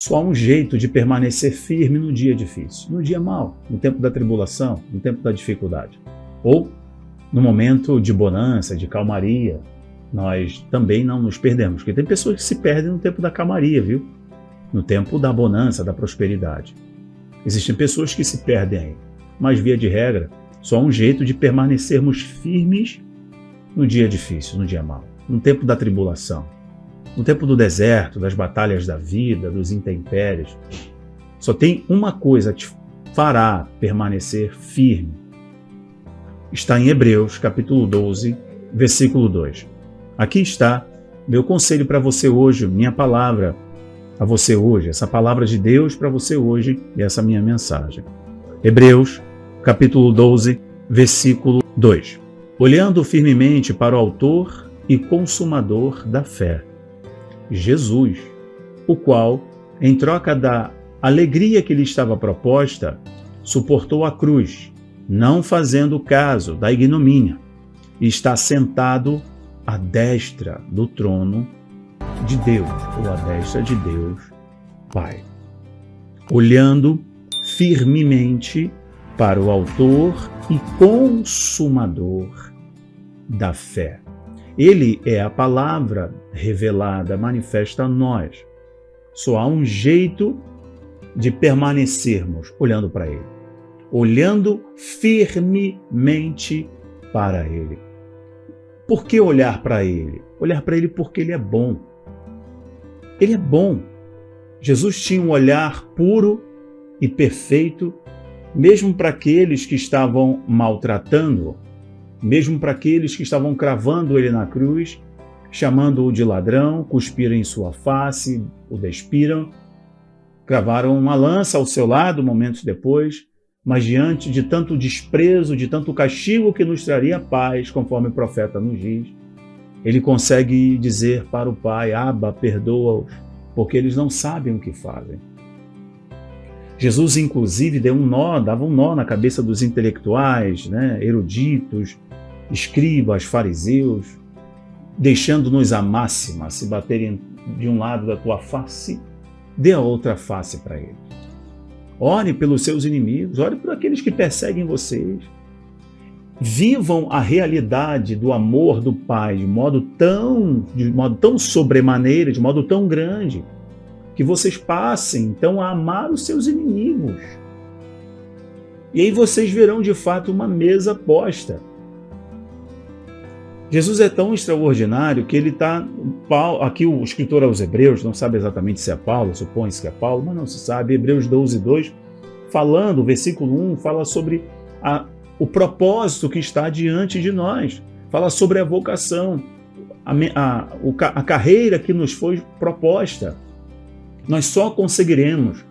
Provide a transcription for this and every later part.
Só há um jeito de permanecer firme no dia difícil, no dia mau, no tempo da tribulação, no tempo da dificuldade. Ou no momento de bonança, de calmaria, nós também não nos perdemos, porque tem pessoas que se perdem no tempo da calmaria, viu? No tempo da bonança, da prosperidade. Existem pessoas que se perdem aí, mas via de regra, só há um jeito de permanecermos firmes no dia difícil, no dia mau, no tempo da tribulação, no tempo do deserto, das batalhas da vida, dos intempéries. Só tem uma coisa que te fará permanecer firme. Está em Hebreus, capítulo 12, versículo 2. Aqui está meu conselho para você hoje, minha palavra a você hoje, essa palavra de Deus para você hoje e essa minha mensagem. Hebreus, capítulo 12, versículo 2. Olhando firmemente para o autor e consumador da fé, Jesus, o qual, em troca da alegria que lhe estava proposta, suportou a cruz, não fazendo caso da ignomínia, e está sentado à destra do trono de Deus, ou à destra de Deus Pai. Olhando firmemente para o autor e consumador da fé. Ele é a palavra revelada, manifesta a nós. Só há um jeito de permanecermos olhando para Ele. Olhando firmemente para Ele. Por que olhar para Ele? Olhar para Ele porque Ele é bom. Ele é bom. Jesus tinha um olhar puro e perfeito, mesmo para aqueles que estavam maltratando-o, mesmo para aqueles que estavam cravando ele na cruz, chamando-o de ladrão, cuspiram em sua face, o despiram, cravaram uma lança ao seu lado momentos depois, mas diante de tanto desprezo, de tanto castigo que nos traria paz, conforme o profeta nos diz, ele consegue dizer para o Pai: Abba, perdoa-os, porque eles não sabem o que fazem. Jesus, inclusive, dava um nó na cabeça dos intelectuais, eruditos, escribas, fariseus, deixando-nos a máxima: se baterem de um lado da tua face, dê a outra face para eles. Ore pelos seus inimigos, ore por aqueles que perseguem vocês. Vivam a realidade do amor do Pai de modo tão sobremaneira, de modo tão grande, que vocês passem, então, a amar os seus inimigos. E aí vocês verão, de fato, uma mesa posta. Jesus é tão extraordinário que ele está... Aqui o escritor aos Hebreus, não sabe exatamente se é Paulo, supõe-se que é Paulo, mas não se sabe. Hebreus 12, 2, falando, o versículo 1, fala sobre o propósito que está diante de nós. Fala sobre a vocação, a carreira que nos foi proposta. Nós só conseguiremos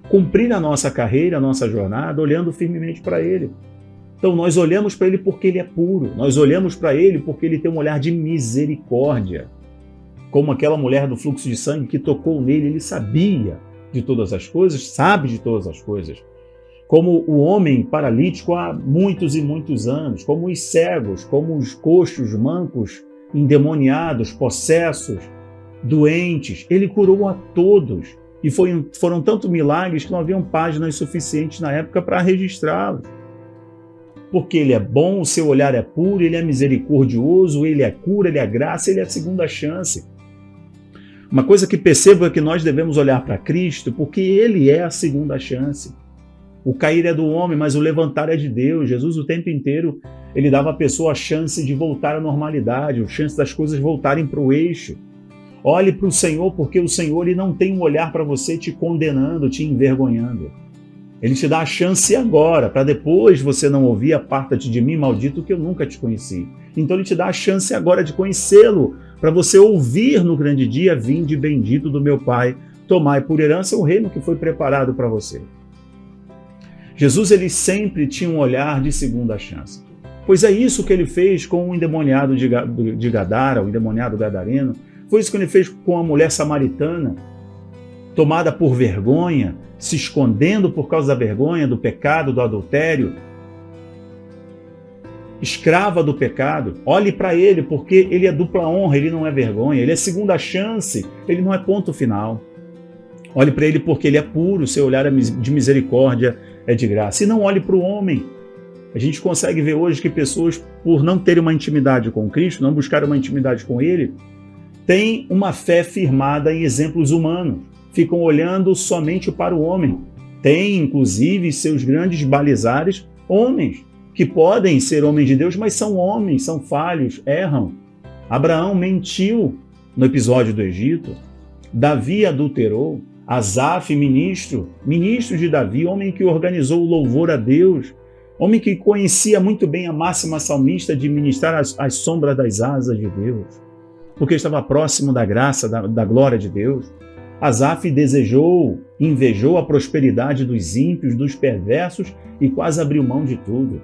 cumprir a nossa carreira, a nossa jornada, olhando firmemente para Ele. Então nós olhamos para Ele porque Ele é puro, nós olhamos para Ele porque Ele tem um olhar de misericórdia. Como aquela mulher do fluxo de sangue que tocou nele, Ele sabia de todas as coisas, sabe de todas as coisas. Como o homem paralítico há muitos e muitos anos, como os cegos, como os coxos, mancos, endemoniados, possessos, doentes, Ele curou a todos. E foram tantos milagres que não haviam páginas suficientes na época para registrá-los. Porque Ele é bom, o seu olhar é puro, Ele é misericordioso, Ele é cura, Ele é graça, Ele é a segunda chance. Uma coisa que percebo é que nós devemos olhar para Cristo porque Ele é a segunda chance. O cair é do homem, mas o levantar é de Deus. Jesus o tempo inteiro, Ele dava à pessoa a chance de voltar à normalidade, a chance das coisas voltarem para o eixo. Olhe para o Senhor, porque o Senhor Ele não tem um olhar para você te condenando, te envergonhando. Ele te dá a chance agora, para depois você não ouvir: aparta-te de mim, maldito, que eu nunca te conheci. Então Ele te dá a chance agora de conhecê-lo, para você ouvir no grande dia: vinde bendito do meu Pai, tomai por herança o reino que foi preparado para você. Jesus, Ele sempre tinha um olhar de segunda chance. Pois é isso que Ele fez com o endemoniado de Gadara, o endemoniado gadareno. Foi isso que Ele fez com a mulher samaritana, tomada por vergonha, se escondendo por causa da vergonha, do pecado, do adultério, escrava do pecado. Olhe para Ele, porque Ele é dupla honra, Ele não é vergonha, Ele é segunda chance, Ele não é ponto final. Olhe para ele porque ele é puro, seu olhar de misericórdia é de graça. E não olhe para o homem. A gente consegue ver hoje que pessoas, por não terem uma intimidade com Cristo, não buscarem uma intimidade com Ele, têm uma fé firmada em exemplos humanos. Ficam olhando somente para o homem. Tem, inclusive, seus grandes balizares, homens, que podem ser homens de Deus, mas são homens, são falhos, erram. Abraão mentiu no episódio do Egito. Davi adulterou. Asaf, ministro de Davi, homem que organizou o louvor a Deus, homem que conhecia muito bem a máxima salmista de ministrar as sombras das asas de Deus, porque estava próximo da graça, da glória de Deus. Asaf invejou a prosperidade dos ímpios, dos perversos e quase abriu mão de tudo.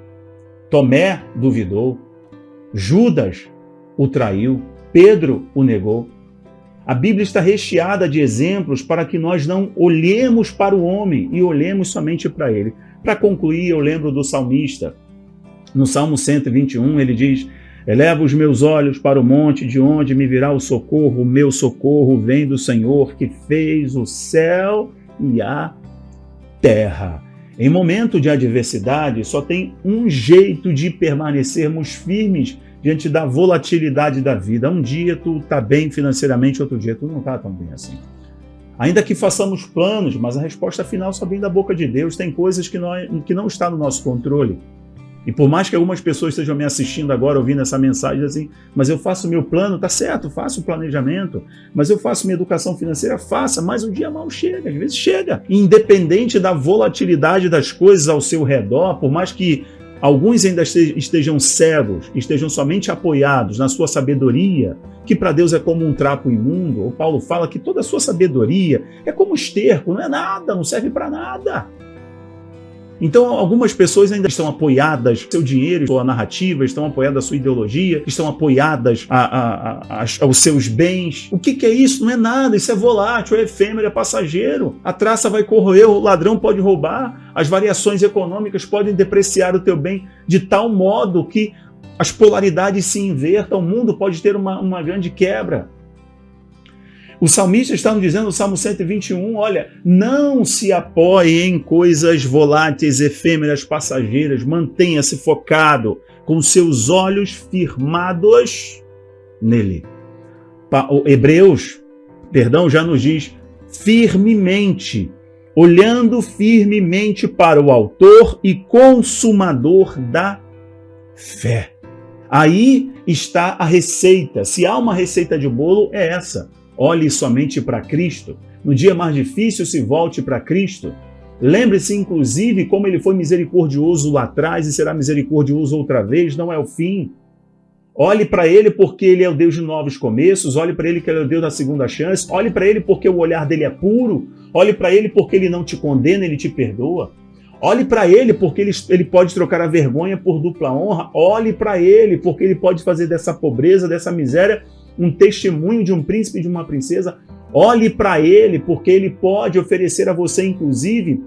Tomé duvidou, Judas o traiu, Pedro o negou. A Bíblia está recheada de exemplos para que nós não olhemos para o homem e olhemos somente para ele. Para concluir, eu lembro do salmista. No Salmo 121, ele diz: eleva os meus olhos para o monte, de onde me virá o socorro. O meu socorro vem do Senhor, que fez o céu e a terra. Em momento de adversidade, só tem um jeito de permanecermos firmes diante da volatilidade da vida. Um dia tu está bem financeiramente, outro dia tu não está tão bem assim. Ainda que façamos planos, mas a resposta final só vem da boca de Deus. Tem coisas que não está no nosso controle. E por mais que algumas pessoas estejam me assistindo agora, ouvindo essa mensagem assim, mas eu faço meu plano, tá certo, faço o planejamento, mas eu faço minha educação financeira, faça, mas o dia mal chega, às vezes chega. Independente da volatilidade das coisas ao seu redor, por mais que alguns ainda estejam cegos, estejam somente apoiados na sua sabedoria, que para Deus é como um trapo imundo. O Paulo fala que toda a sua sabedoria é como esterco, não é nada, não serve para nada. Então, algumas pessoas ainda estão apoiadas no seu dinheiro, sua narrativa, estão apoiadas à sua ideologia, estão apoiadas aos seus bens. O que é isso? Não é nada, isso é volátil, é efêmero, é passageiro. A traça vai corroer, o ladrão pode roubar, as variações econômicas podem depreciar o teu bem de tal modo que as polaridades se invertam, o mundo pode ter uma grande quebra. O salmista está nos dizendo no Salmo 121, olha, não se apoie em coisas voláteis, efêmeras, passageiras, mantenha-se focado, com seus olhos firmados nele. Hebreus já nos diz, firmemente, olhando firmemente para o autor e consumador da fé. Aí está a receita. Se há uma receita de bolo, é essa. Olhe somente para Cristo. No dia mais difícil, se volte para Cristo. Lembre-se, inclusive, como ele foi misericordioso lá atrás e será misericordioso outra vez. Não é o fim. Olhe para ele porque ele é o Deus de novos começos. Olhe para ele que ele é o Deus da segunda chance. Olhe para ele porque o olhar dele é puro. Olhe para ele porque ele não te condena, ele te perdoa. Olhe para ele porque ele pode trocar a vergonha por dupla honra. Olhe para ele porque ele pode fazer dessa pobreza, dessa miséria, um testemunho de um príncipe e de uma princesa. Olhe para ele, porque ele pode oferecer a você, inclusive,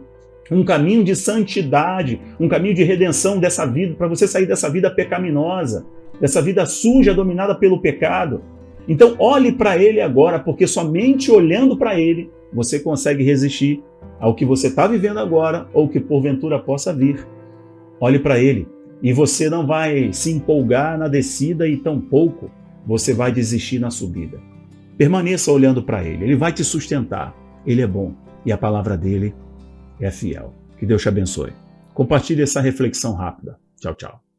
um caminho de santidade, um caminho de redenção dessa vida, para você sair dessa vida pecaminosa, dessa vida suja, dominada pelo pecado. Então, olhe para ele agora, porque somente olhando para ele, você consegue resistir ao que você está vivendo agora ou que porventura possa vir. Olhe para ele e você não vai se empolgar na descida e tampouco você vai desistir na subida. Permaneça olhando para ele. Ele vai te sustentar. Ele é bom e a palavra dele é fiel. Que Deus te abençoe. Compartilhe essa reflexão rápida. Tchau, tchau.